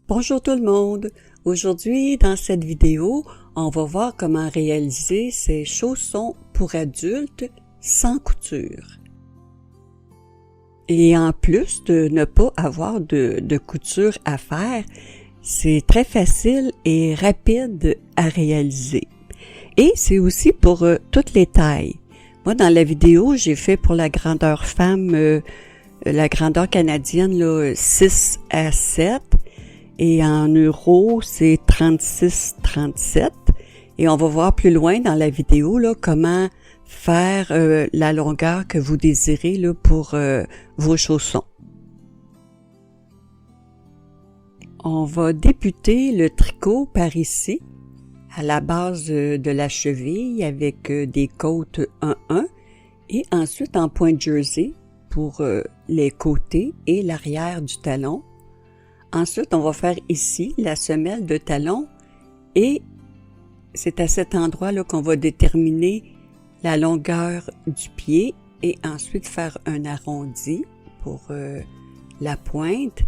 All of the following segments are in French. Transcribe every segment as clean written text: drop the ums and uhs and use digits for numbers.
Bonjour tout le monde! Aujourd'hui, dans cette vidéo, on va voir comment réaliser ces chaussons pour adultes sans couture. Et en plus de ne pas avoir de couture à faire, c'est très facile et rapide à réaliser. Et c'est aussi pour toutes les tailles. Moi, dans la vidéo, j'ai fait pour la grandeur femme, la grandeur canadienne, là, 6 à 7. Et en euros, c'est 36,37. Et on va voir plus loin dans la vidéo là, comment faire la longueur que vous désirez là, pour vos chaussons. On va débuter le tricot par ici, à la base de la cheville avec des côtes 1-1 et ensuite en point jersey pour les côtés et l'arrière du talon. Ensuite, on va faire ici la semelle de talon et c'est à cet endroit-là qu'on va déterminer la longueur du pied et ensuite faire un arrondi pour la pointe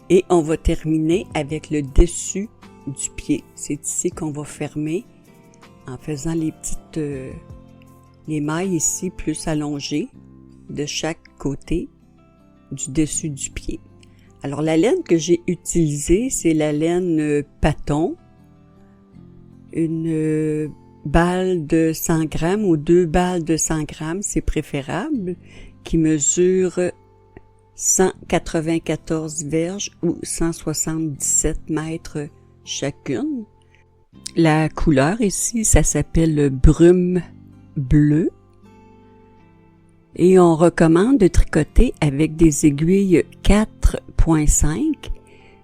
et on va terminer avec le dessus du pied. C'est ici qu'on va fermer en faisant les petites les mailles ici plus allongées de chaque côté du dessus du pied. Alors, la laine que j'ai utilisée, c'est la laine Paton, une balle de 100 grammes ou 2 balles de 100 grammes, c'est préférable, qui mesure 194 verges ou 177 mètres chacune. La couleur ici, ça s'appelle brume bleue. Et on recommande de tricoter avec des aiguilles 4.5,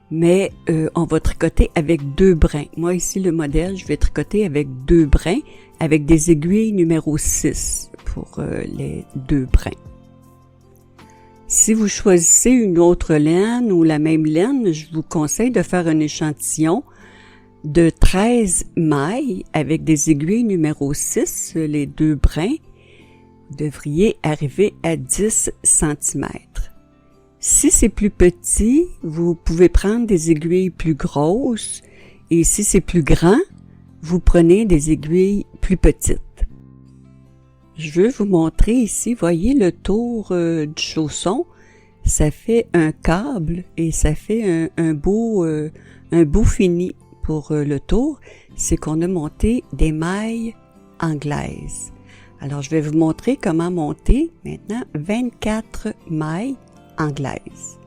mais on va tricoter avec 2 brins. Moi ici le modèle, je vais tricoter avec 2 brins, avec des aiguilles numéro 6 pour les 2 brins. Si vous choisissez une autre laine ou la même laine, je vous conseille de faire un échantillon de 13 mailles avec des aiguilles numéro 6, les 2 brins. Vous devriez arriver à 10 cm. Si c'est plus petit, vous pouvez prendre des aiguilles plus grosses et si c'est plus grand, vous prenez des aiguilles plus petites. Je veux vous montrer ici, voyez le tour du chausson, ça fait un câble et ça fait un beau fini pour le tour, c'est qu'on a monté des mailles anglaises. Alors, je vais vous montrer comment monter maintenant 24 mailles anglaises.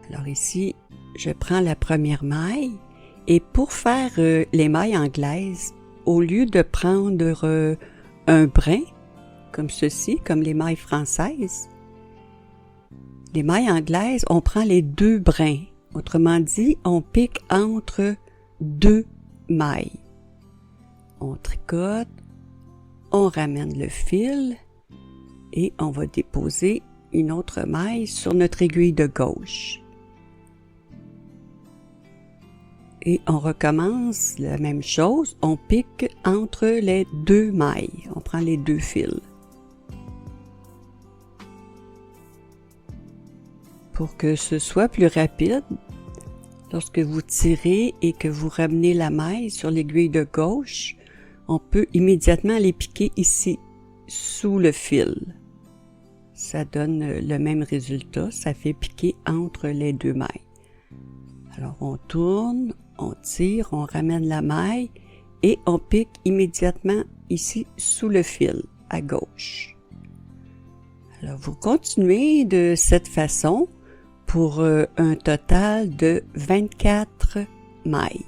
Alors ici, je prends la première maille et pour faire les mailles anglaises, au lieu de prendre un brin, comme ceci, comme les mailles françaises, les mailles anglaises, on prend les 2 brins. Autrement dit, on pique entre 2 mailles. On tricote. On ramène le fil et on va déposer une autre maille sur notre aiguille de gauche. Et on recommence la même chose, on pique entre les 2 mailles, on prend les 2 fils. Pour que ce soit plus rapide, lorsque vous tirez et que vous ramenez la maille sur l'aiguille de gauche, on peut immédiatement les piquer ici, sous le fil. Ça donne le même résultat, ça fait piquer entre les 2 mailles. Alors on tourne, on tire, on ramène la maille et on pique immédiatement ici sous le fil, à gauche. Alors vous continuez de cette façon pour un total de 24 mailles.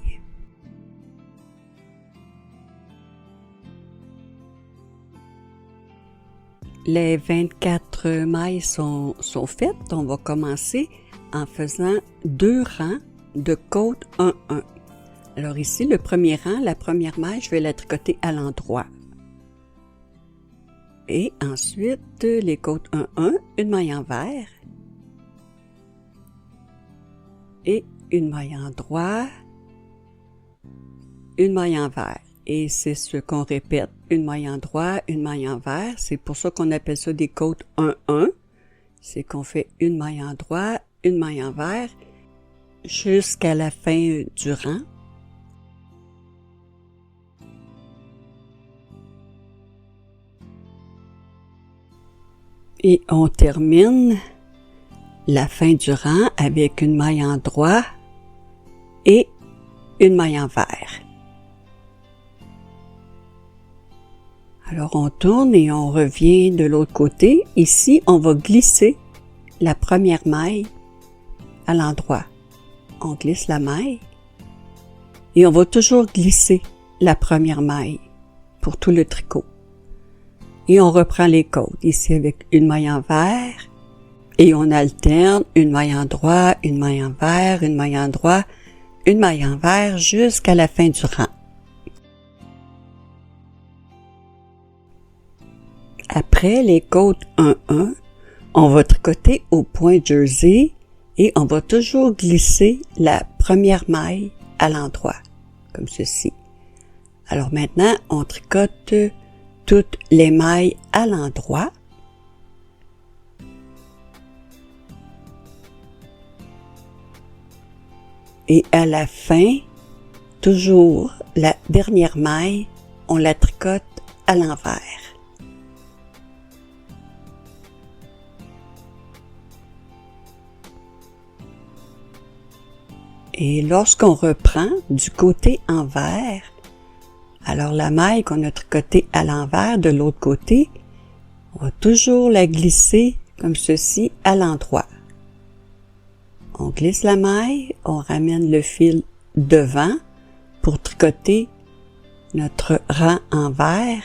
Les 24 mailles sont faites. On va commencer en faisant 2 rangs de côte 1-1. Alors ici, le premier rang, la première maille, je vais la tricoter à l'endroit. Et ensuite, les côtes 1-1, une maille envers. Et une maille endroit. Une maille envers. Et c'est ce qu'on répète, une maille endroit, une maille envers. C'est pour ça qu'on appelle ça des côtes 1-1. C'est qu'on fait une maille endroit, une maille envers jusqu'à la fin du rang. Et on termine la fin du rang avec une maille en droit et une maille en vert. Alors on tourne et on revient de l'autre côté. Ici, on va glisser la première maille à l'endroit. On glisse la maille et on va toujours glisser la première maille pour tout le tricot. Et on reprend les côtes ici avec une maille en vert et on alterne une maille en droit, une maille en vert, une maille en droit, une maille en vert jusqu'à la fin du rang. Après les côtes 1-1, on va tricoter au point jersey et on va toujours glisser la première maille à l'endroit, comme ceci. Alors maintenant, on tricote toutes les mailles à l'endroit. Et à la fin, toujours la dernière maille, on la tricote à l'envers. Et lorsqu'on reprend du côté envers, alors la maille qu'on a tricotée à l'envers de l'autre côté, on va toujours la glisser comme ceci à l'endroit. On glisse la maille, on ramène le fil devant pour tricoter notre rang envers.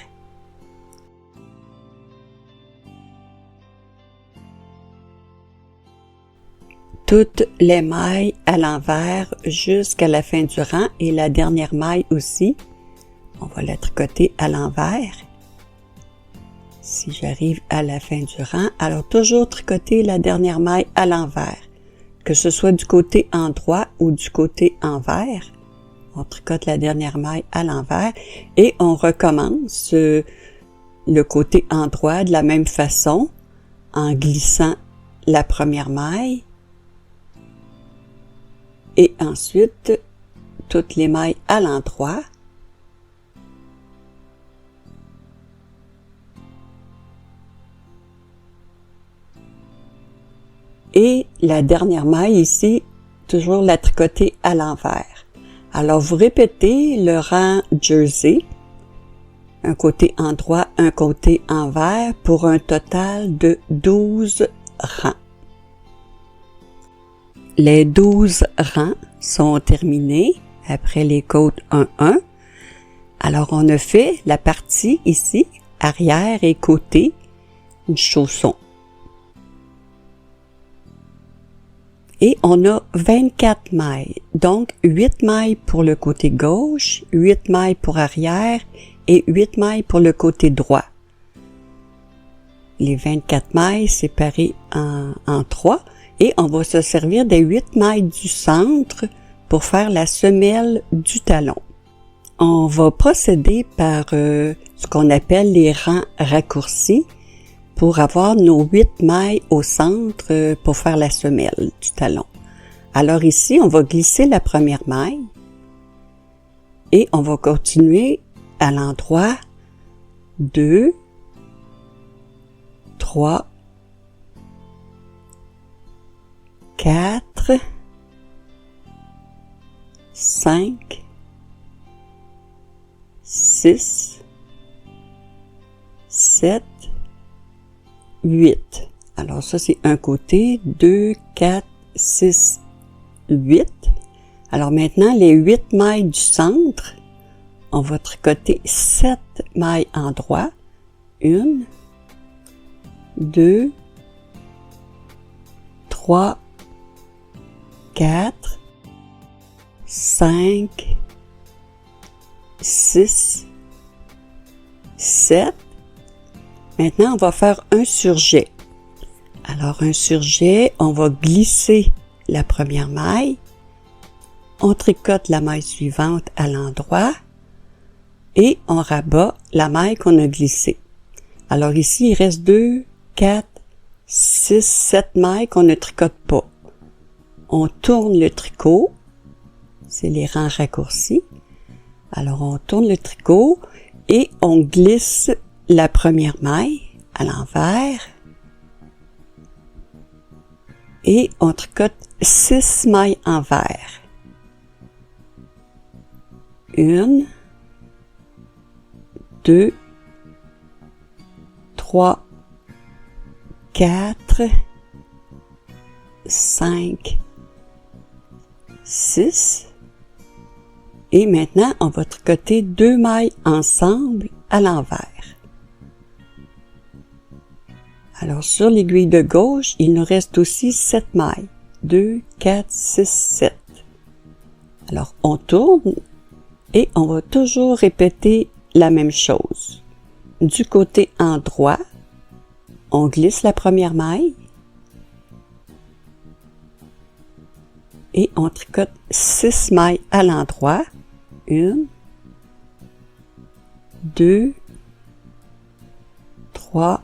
Toutes les mailles à l'envers jusqu'à la fin du rang et la dernière maille aussi. On va la tricoter à l'envers. Si j'arrive à la fin du rang, alors toujours tricoter la dernière maille à l'envers. Que ce soit du côté endroit ou du côté envers. On tricote la dernière maille à l'envers et on recommence le côté endroit de la même façon en glissant la première maille. Et ensuite, toutes les mailles à l'endroit. Et la dernière maille ici, toujours la tricoter à l'envers. Alors vous répétez le rang jersey, un côté endroit, un côté envers, pour un total de 12 rangs. Les 12 rangs sont terminés après les côtes 1-1. Alors on a fait la partie ici, arrière et côté du chausson. Et on a 24 mailles, donc 8 mailles pour le côté gauche, 8 mailles pour arrière et 8 mailles pour le côté droit. Les 24 mailles séparées en 3 et on va se servir des 8 mailles du centre pour faire la semelle du talon. On va procéder par ce qu'on appelle les rangs raccourcis pour avoir nos 8 mailles au centre pour faire la semelle du talon. Alors ici, on va glisser la première maille et on va continuer à l'endroit 2, 3, 4, 5, 6, 7, 8. Alors ça, c'est un côté, 2, 4, 6, 8. Alors maintenant, les 8 mailles du centre, on va tricoter 7 mailles en droit. 1, 2, 3, 4, 5, 6, 7. Maintenant, on va faire un surjet. Alors, un surjet, on va glisser la première maille. On tricote la maille suivante à l'endroit et on rabat la maille qu'on a glissée. Alors ici, il reste 2, 4, 6, 7 mailles qu'on ne tricote pas. On tourne le tricot, c'est les rangs raccourcis. Alors on tourne le tricot et on glisse la première maille à l'envers et on tricote 6 mailles envers. 1, 2, 3, 4, 5, 6. Et maintenant, on va tricoter 2 mailles ensemble à l'envers. Alors, sur l'aiguille de gauche, il nous reste aussi 7 mailles. 2, 4, 6, 7. Alors, on tourne et on va toujours répéter la même chose. Du côté endroit, on glisse la première maille et on tricote 6 mailles à l'endroit. 1, 2, 3,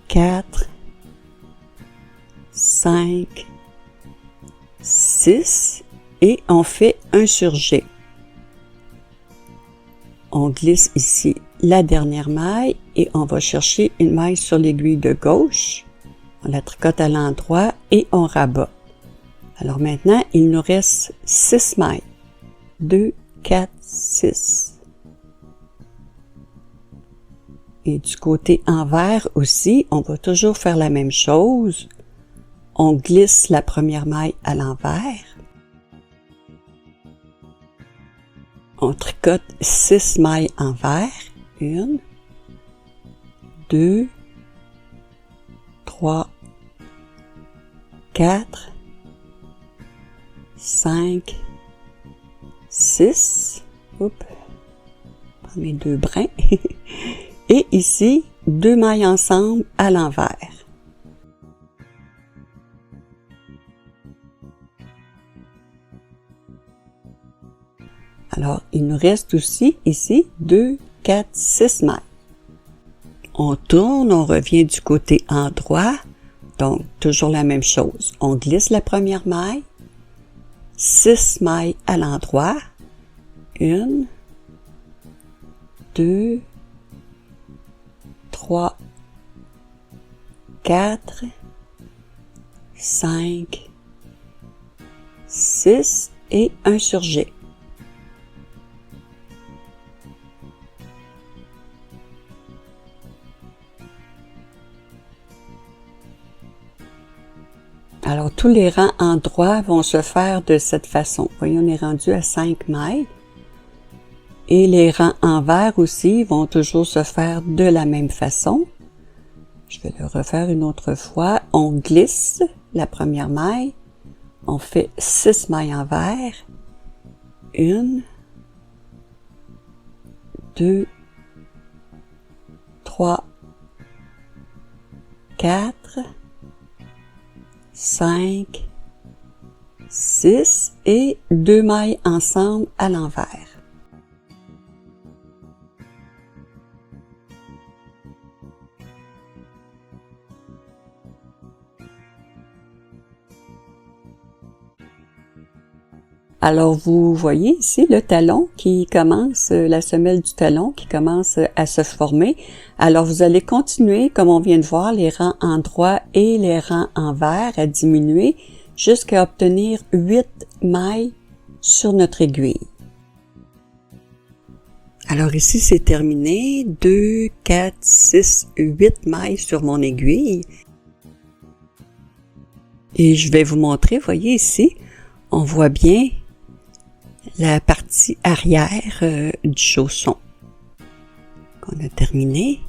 4, 5, 6 et on fait un surjet. On glisse ici la dernière maille et on va chercher une maille sur l'aiguille de gauche. On la tricote à l'endroit et on rabat. Alors maintenant, il nous reste 6 mailles. 2, 4, 6. Et du côté envers aussi, on va toujours faire la même chose. On glisse la première maille à l'envers. On tricote 6 mailles envers. 1, 2, 3, 4, 5, 6. Oups. Prends mes 2 brins. Et ici, 2 mailles ensemble à l'envers. Alors, il nous reste aussi ici 2, 4, 6 mailles. On tourne, on revient du côté endroit. Donc, toujours la même chose. On glisse la première maille. 6 mailles à l'endroit. 1, 2, 3, 4, 5, 6 et un surjet. Alors, tous les rangs en droit vont se faire de cette façon. Voyez, on est rendu à 5 mailles. Et les rangs envers aussi vont toujours se faire de la même façon. Je vais le refaire une autre fois. On glisse la première maille. On fait 6 mailles envers. 1, 2, 3, 4, 5, 6 et 2 mailles ensemble à l'envers. Alors, vous voyez ici le talon qui commence, la semelle du talon qui commence à se former. Alors, vous allez continuer, comme on vient de voir, les rangs en droit et les rangs envers à diminuer jusqu'à obtenir 8 mailles sur notre aiguille. Alors ici, c'est terminé. 2, 4, 6, 8 mailles sur mon aiguille. Et je vais vous montrer, voyez ici, on voit bien la partie arrière du chausson qu'on a terminé.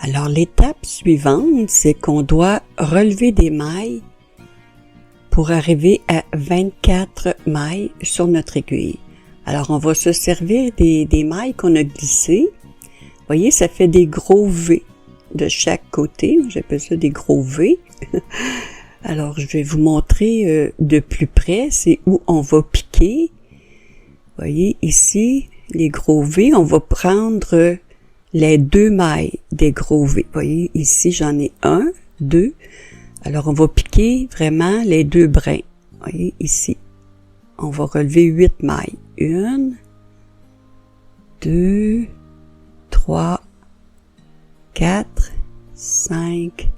Alors l'étape suivante, c'est qu'on doit relever des mailles pour arriver à 24 mailles sur notre aiguille. Alors on va se servir des mailles qu'on a glissées. Vous voyez, ça fait des gros V de chaque côté. J'appelle ça des gros V. Alors, je vais vous montrer de plus près, c'est où on va piquer. Vous voyez, ici, les gros V, on va prendre les 2 mailles des gros V. Vous voyez, ici, j'en ai 1, 2. Alors, on va piquer vraiment les 2 brins. Vous voyez, ici. On va relever 8 mailles. 1, 2, 3, 4, 5,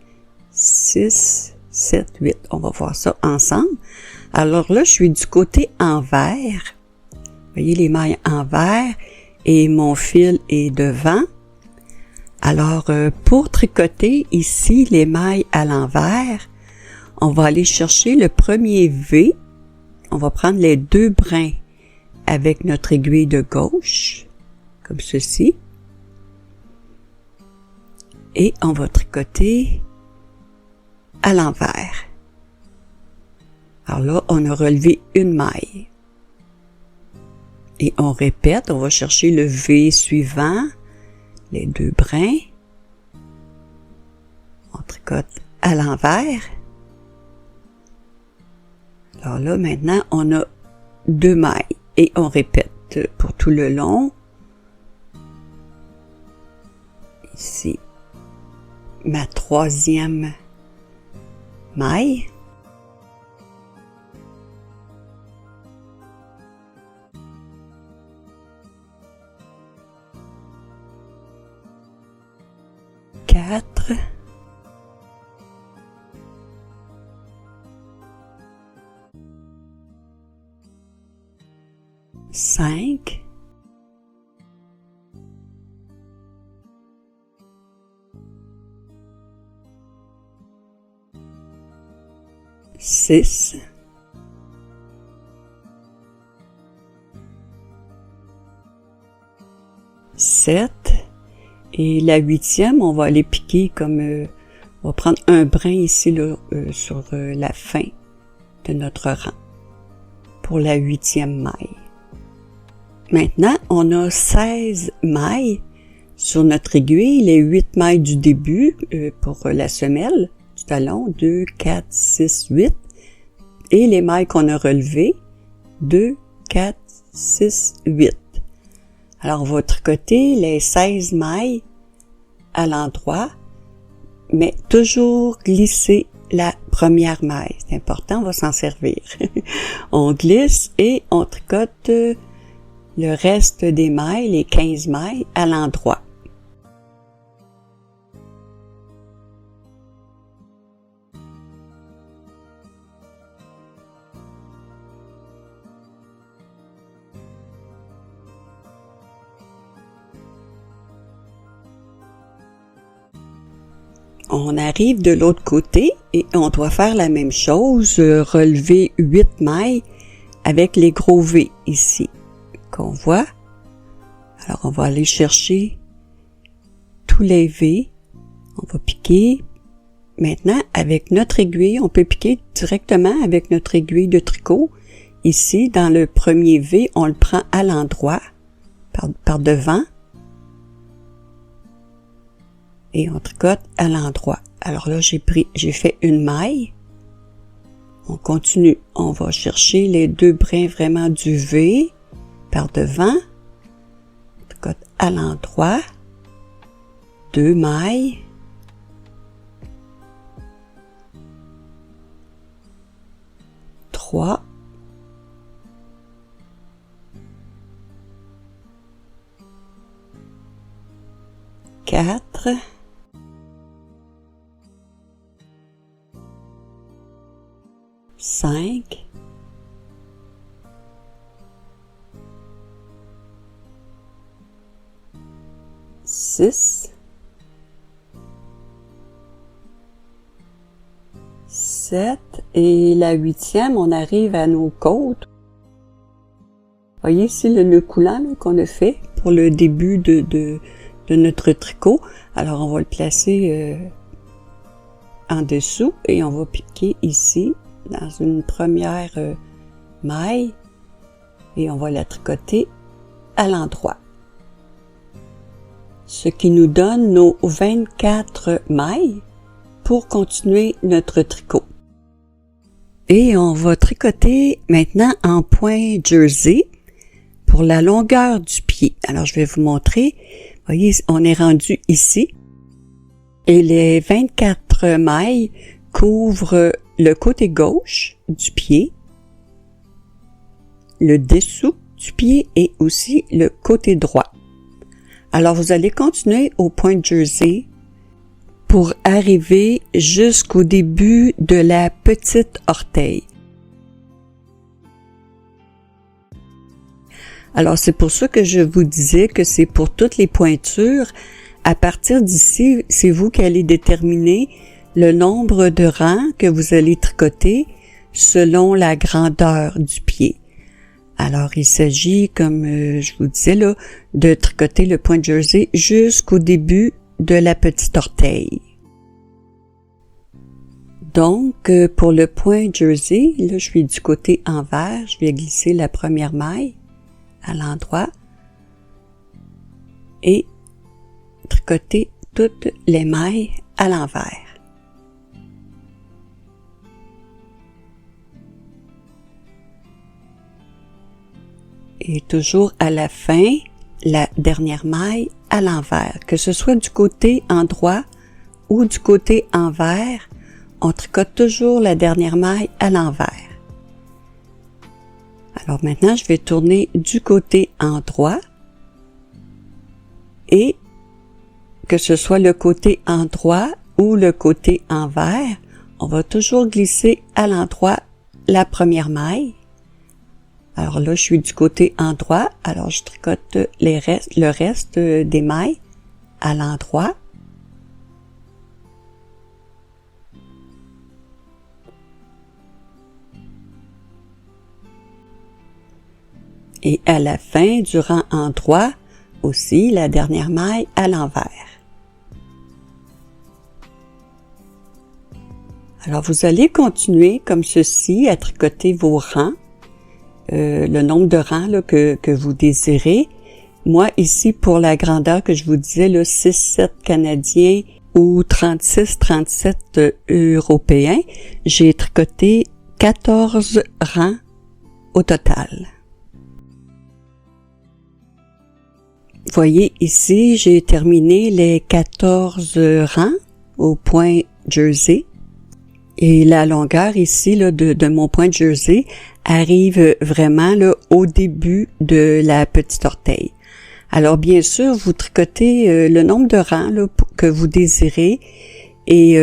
6, 7, 8. On va voir ça ensemble. Alors là, je suis du côté envers. Vous voyez les mailles envers et mon fil est devant. Alors, pour tricoter ici les mailles à l'envers, on va aller chercher le premier V. On va prendre les 2 brins avec notre aiguille de gauche, comme ceci. Et on va tricoter à l'envers. Alors là, on a relevé une maille. Et on répète, on va chercher le V suivant, les 2 brins. On tricote à l'envers. Alors là, maintenant, on a 2 mailles. Et on répète pour tout le long. Ici, ma 3e maille. Quatre. 5. 6. 7. Et la 8e, on va aller piquer comme, on va prendre un brin ici là, sur la fin de notre rang pour la 8e maille. Maintenant, on a 16 mailles sur notre aiguille, les 8 mailles du début pour la semelle du talon, 2, 4, 6, 8, et les mailles qu'on a relevées, 2, 4, 6, 8. Alors, on va tricoter les 16 mailles à l'endroit, mais toujours glisser la première maille. C'est important, on va s'en servir. On glisse et on tricote le reste des mailles, les 15 mailles, à l'endroit. On arrive de l'autre côté et on doit faire la même chose, relever 8 mailles avec les gros V ici, qu'on voit. Alors, on va aller chercher tous les V. On va piquer. Maintenant, avec notre aiguille, on peut piquer directement avec notre aiguille de tricot. Ici, dans le premier V, on le prend à l'endroit, par devant. Et on tricote à l'endroit. Alors là, j'ai fait une maille. On continue. On va chercher les 2 brins vraiment du V par devant. On tricote à l'endroit. 2 mailles. Trois. 4. 5, 6, 7 et la 8e, on arrive à nos côtes. Voyez ici le nœud coulant qu'on a fait pour le début de notre tricot. Alors on va le placer en dessous et on va piquer ici dans une première maille et on va la tricoter à l'endroit. Ce qui nous donne nos 24 mailles pour continuer notre tricot. Et on va tricoter maintenant en point jersey pour la longueur du pied. Alors je vais vous montrer. Voyez, on est rendu ici et les 24 mailles couvre le côté gauche du pied, le dessous du pied et aussi le côté droit. Alors, vous allez continuer au point jersey pour arriver jusqu'au début de la petite orteil. Alors, c'est pour ça que je vous disais que c'est pour toutes les pointures. À partir d'ici, c'est vous qui allez déterminer le nombre de rangs que vous allez tricoter selon la grandeur du pied. Alors, il s'agit, comme je vous disais là, de tricoter le point jersey jusqu'au début de la petite orteil. Donc, pour le point jersey, là, je suis du côté envers, je vais glisser la première maille à l'endroit et tricoter toutes les mailles à l'envers. Et toujours à la fin, la dernière maille à l'envers. Que ce soit du côté endroit ou du côté envers, on tricote toujours la dernière maille à l'envers. Alors maintenant, je vais tourner du côté endroit et que ce soit le côté endroit ou le côté envers, on va toujours glisser à l'endroit la première maille. Alors là, je suis du côté endroit, alors je tricote le reste des mailles à l'endroit. Et à la fin du rang endroit, aussi la dernière maille à l'envers. Alors vous allez continuer comme ceci à tricoter vos rangs. Le nombre de rangs là, que vous désirez. Moi, ici, pour la grandeur que je vous disais, là, 6-7 canadiens ou 36-37 européens, j'ai tricoté 14 rangs au total. Voyez ici, j'ai terminé les 14 rangs au point jersey. Et la longueur ici là, de mon point jersey arrive vraiment là, au début de la petite orteil. Alors bien sûr, vous tricotez le nombre de rangs là, que vous désirez et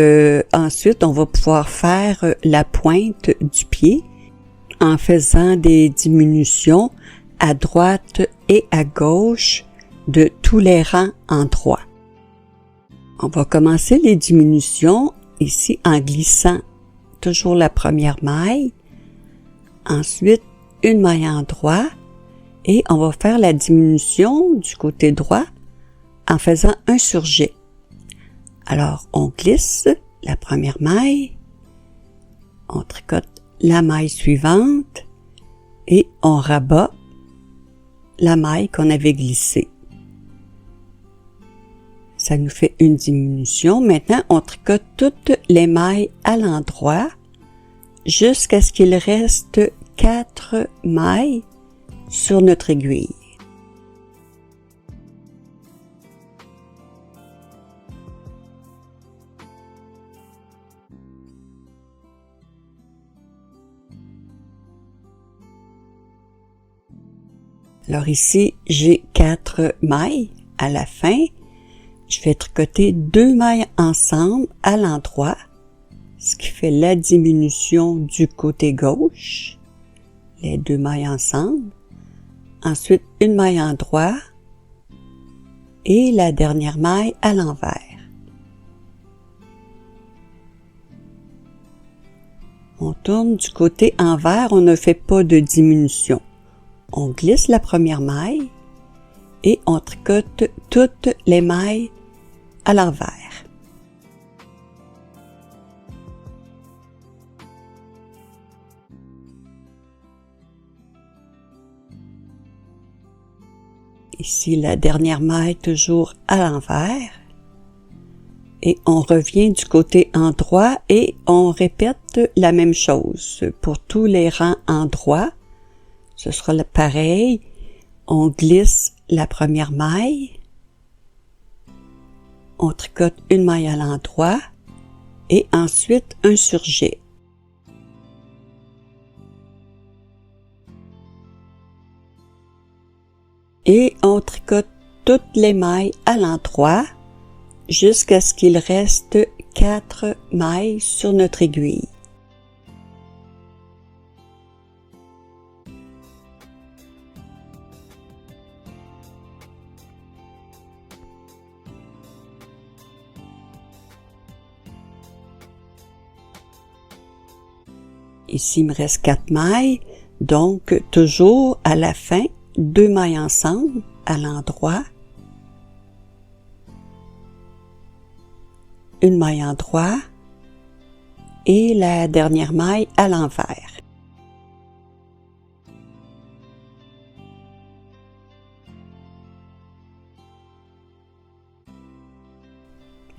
ensuite on va pouvoir faire la pointe du pied en faisant des diminutions à droite et à gauche de tous les rangs en droit. On va commencer les diminutions ici en glissant toujours la première maille, ensuite une maille en droit et on va faire la diminution du côté droit en faisant un surjet. Alors on glisse la première maille, on tricote la maille suivante et on rabat la maille qu'on avait glissée. Ça nous fait une diminution. Maintenant, on tricote toutes les mailles à l'endroit jusqu'à ce qu'il reste 4 mailles sur notre aiguille. Alors ici, j'ai 4 mailles à la fin. Je vais tricoter 2 mailles ensemble à l'endroit, ce qui fait la diminution du côté gauche, les 2 mailles ensemble. Ensuite, une maille en droit et la dernière maille à l'envers. On tourne du côté envers, on ne fait pas de diminution. On glisse la première maille et on tricote toutes les mailles à l'envers. Ici, la dernière maille toujours à l'envers. Et on revient du côté endroit et on répète la même chose pour tous les rangs endroits. Ce sera pareil. On glisse la première maille. On tricote une maille à l'endroit et ensuite un surjet. Et on tricote toutes les mailles à l'endroit jusqu'à ce qu'il reste 4 mailles sur notre aiguille. Ici, il me reste 4 mailles, donc toujours à la fin, 2 mailles ensemble à l'endroit, une maille en droit et la dernière maille à l'envers.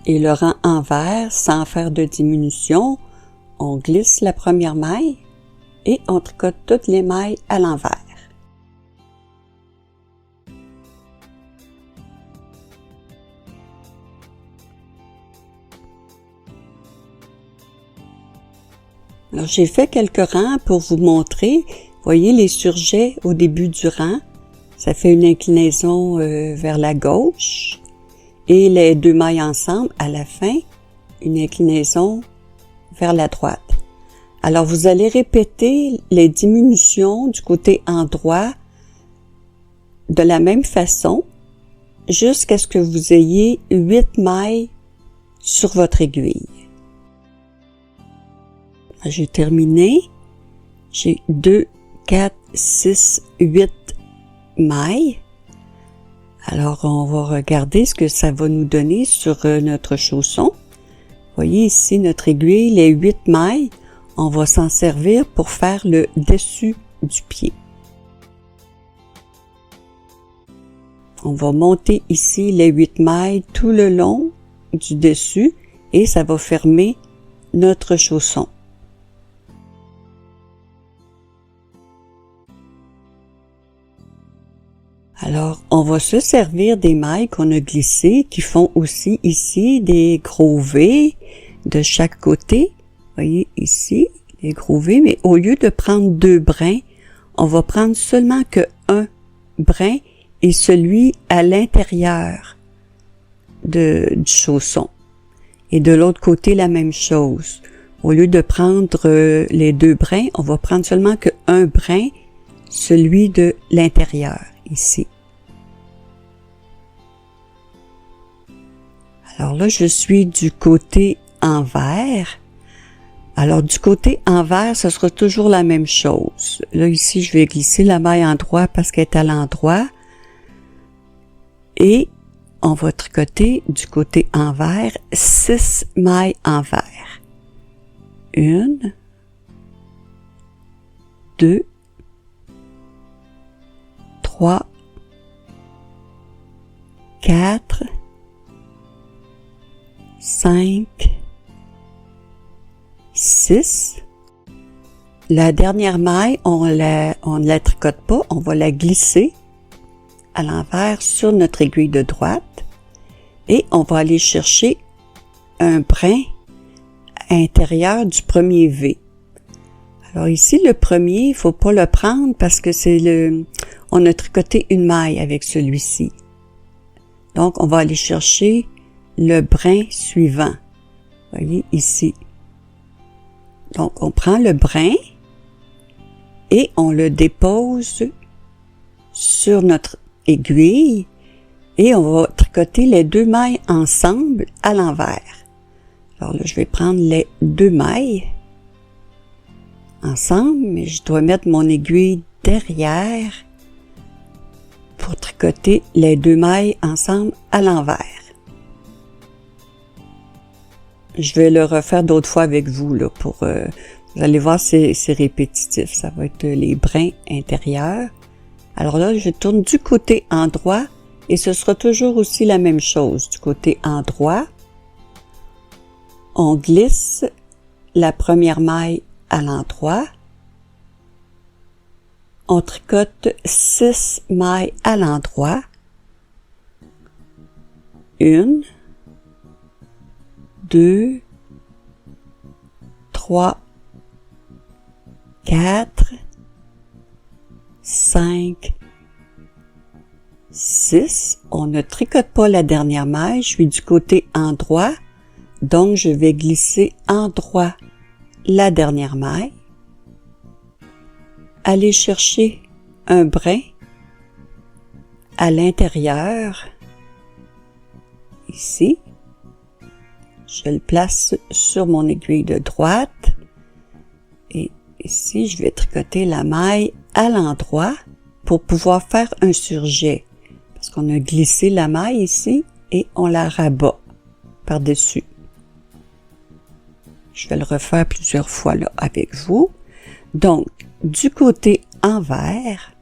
Et le rang envers, sans faire de diminution, on glisse la première maille et on tricote toutes les mailles à l'envers. Alors, j'ai fait quelques rangs pour vous montrer. Voyez les surjets au début du rang. Ça fait une inclinaison vers la gauche. Et les 2 mailles ensemble, à la fin, une inclinaison vers la droite. Alors, vous allez répéter les diminutions du côté endroit de la même façon jusqu'à ce que vous ayez 8 mailles sur votre aiguille. J'ai terminé. J'ai 2, 4, 6, 8 mailles. Alors, on va regarder ce que ça va nous donner sur notre chausson. Voyez ici notre aiguille, les 8 mailles, on va s'en servir pour faire le dessus du pied. On va monter ici les 8 mailles tout le long du dessus et ça va fermer notre chausson. Alors, on va se servir des mailles qu'on a glissées, qui font aussi ici des gros V de chaque côté. Voyez ici, les gros V, mais au lieu de prendre 2 brins, on va prendre seulement que un brin et celui à l'intérieur du chausson. Et de l'autre côté, la même chose. Au lieu de prendre les 2 brins, on va prendre seulement que un brin, celui de l'intérieur, ici. Alors là, je suis du côté envers. Alors, du côté envers, ce sera toujours la même chose. Là, ici, je vais glisser la maille en droit parce qu'elle est à l'endroit. Et on va tricoter du côté envers 6 mailles envers. 1, 2, 3, 4, 5, 6. La dernière maille, on ne la tricote pas, on va la glisser à l'envers sur notre aiguille de droite et on va aller chercher un brin intérieur du premier V. Alors ici, le premier, il faut pas le prendre parce que on a tricoté une maille avec celui-ci. Donc, on va aller chercher le brin suivant. Voyez ici. Donc, on prend le brin et on le dépose sur notre aiguille et on va tricoter les 2 mailles ensemble à l'envers. Alors là, je vais prendre les 2 mailles ensemble, mais je dois mettre mon aiguille derrière pour tricoter les 2 mailles ensemble à l'envers. Je vais le refaire d'autres fois avec vous, là, vous allez voir, c'est répétitif. Ça va être les brins intérieurs. Alors là, je tourne du côté endroit et ce sera toujours aussi la même chose. Du côté endroit, on glisse la première maille à l'endroit. On tricote 6 mailles à l'endroit. 1, 2, 3, 4, 5, 6. On ne tricote pas la dernière maille, je suis du côté endroit, donc je vais glisser endroit la dernière maille, aller chercher un brin à l'intérieur, ici, je le place sur mon aiguille de droite, et ici je vais tricoter la maille à l'endroit pour pouvoir faire un surjet, parce qu'on a glissé la maille ici et on la rabat par-dessus. Je vais le refaire plusieurs fois là avec vous. Donc, du côté envers,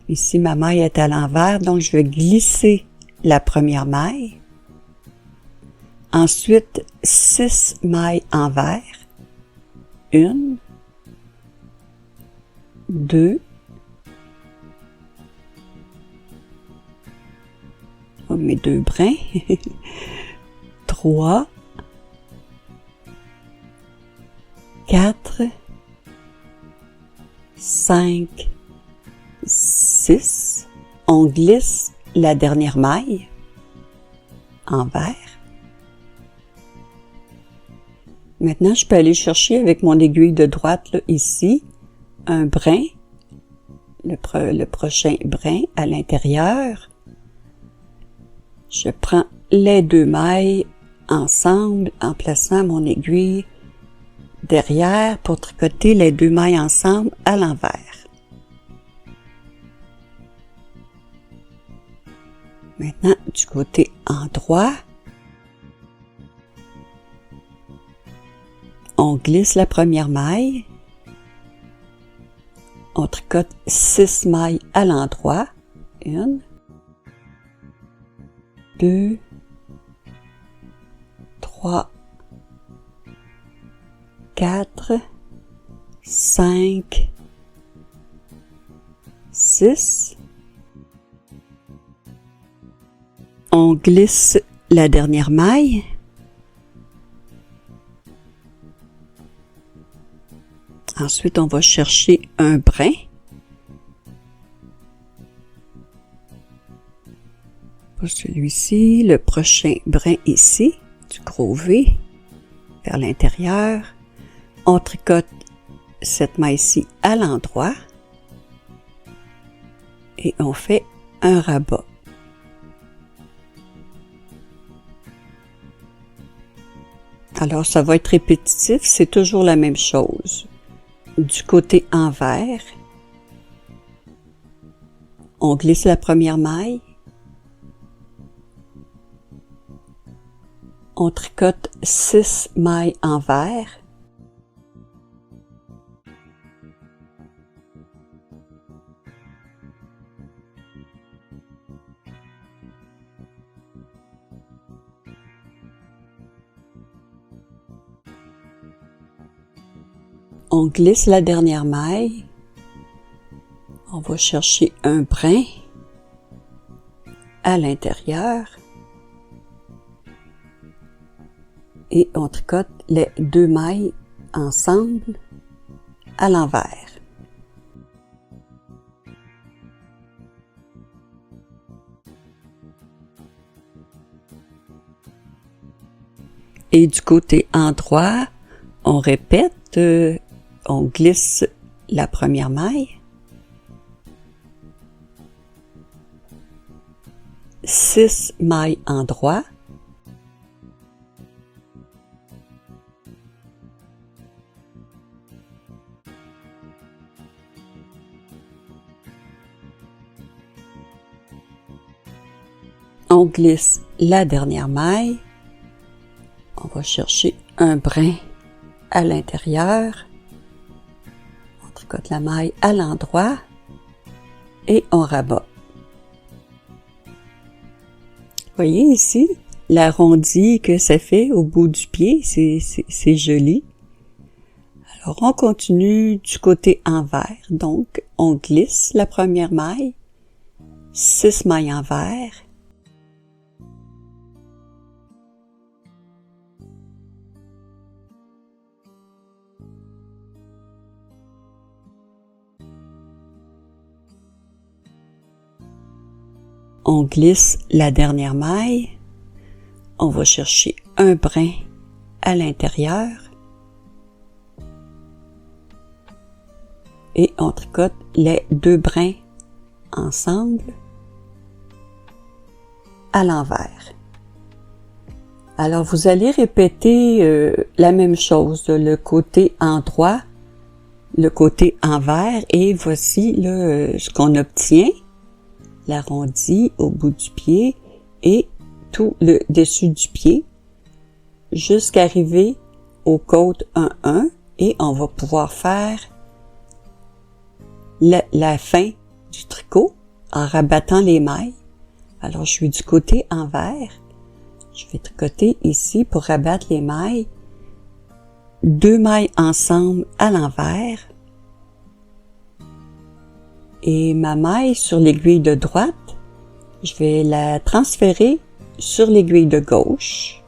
ici ma maille est à l'envers, donc je vais glisser la première maille. Ensuite, 6 mailles envers. 1, 2, mes 2 brins, 3, 4, 5, 6. On glisse la dernière maille envers. Maintenant, je peux aller chercher avec mon aiguille de droite, là, ici, un brin, le prochain brin à l'intérieur. Je prends les 2 mailles ensemble en plaçant mon aiguille derrière pour tricoter les 2 mailles ensemble à l'envers. Maintenant, du côté endroit, on glisse la première maille, on tricote 6 mailles à l'endroit, 1, 2, 3, 4, 5, 6. On glisse la dernière maille. Ensuite, on va chercher un brin. Pas celui-ci, le prochain brin ici, du gros V, vers l'intérieur. On tricote cette maille-ci à l'endroit et on fait un rabat. Alors, ça va être répétitif, c'est toujours la même chose. Du côté envers, on glisse la première maille, on tricote 6 mailles envers, on glisse la dernière maille, on va chercher un brin à l'intérieur et on tricote les 2 mailles ensemble à l'envers. Et du côté endroit, on répète, on glisse la première maille, 6 mailles endroit, on glisse la dernière maille, on va chercher un brin à l'intérieur, on tricote la maille à l'endroit et on rabat. Voyez ici l'arrondi que ça fait au bout du pied, c'est joli. Alors on continue du côté envers, donc on glisse la première maille, 6 mailles envers, on glisse la dernière maille, on va chercher un brin à l'intérieur et on tricote les 2 brins ensemble à l'envers. Alors vous allez répéter la même chose, le côté endroit, le côté envers, et voici là, ce qu'on obtient, l'arrondi au bout du pied et tout le dessus du pied jusqu'à arriver aux côtes 1-1, et on va pouvoir faire la fin du tricot en rabattant les mailles. Alors je suis du côté envers, je vais tricoter ici pour rabattre les mailles, 2 mailles ensemble à l'envers, et ma maille sur l'aiguille de droite, je vais la transférer sur l'aiguille de gauche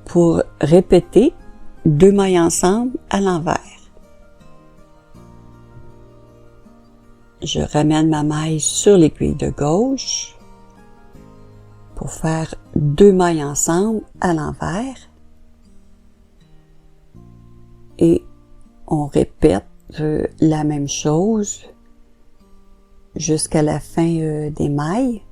pour répéter 2 mailles ensemble à l'envers. Je ramène ma maille sur l'aiguille de gauche pour faire 2 mailles ensemble à l'envers et on répète la même chose jusqu'à la fin des mailles.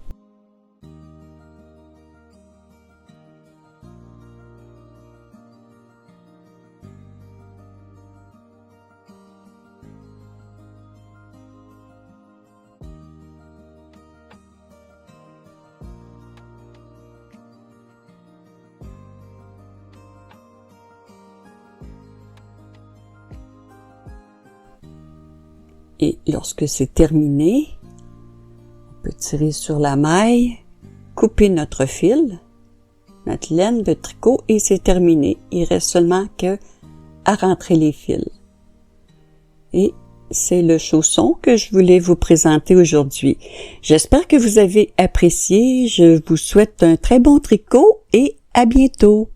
Et lorsque c'est terminé, on peut tirer sur la maille, couper notre fil, notre laine de tricot et c'est terminé. Il reste seulement que à rentrer les fils. Et c'est le chausson que je voulais vous présenter aujourd'hui. J'espère que vous avez apprécié. Je vous souhaite un très bon tricot et à bientôt.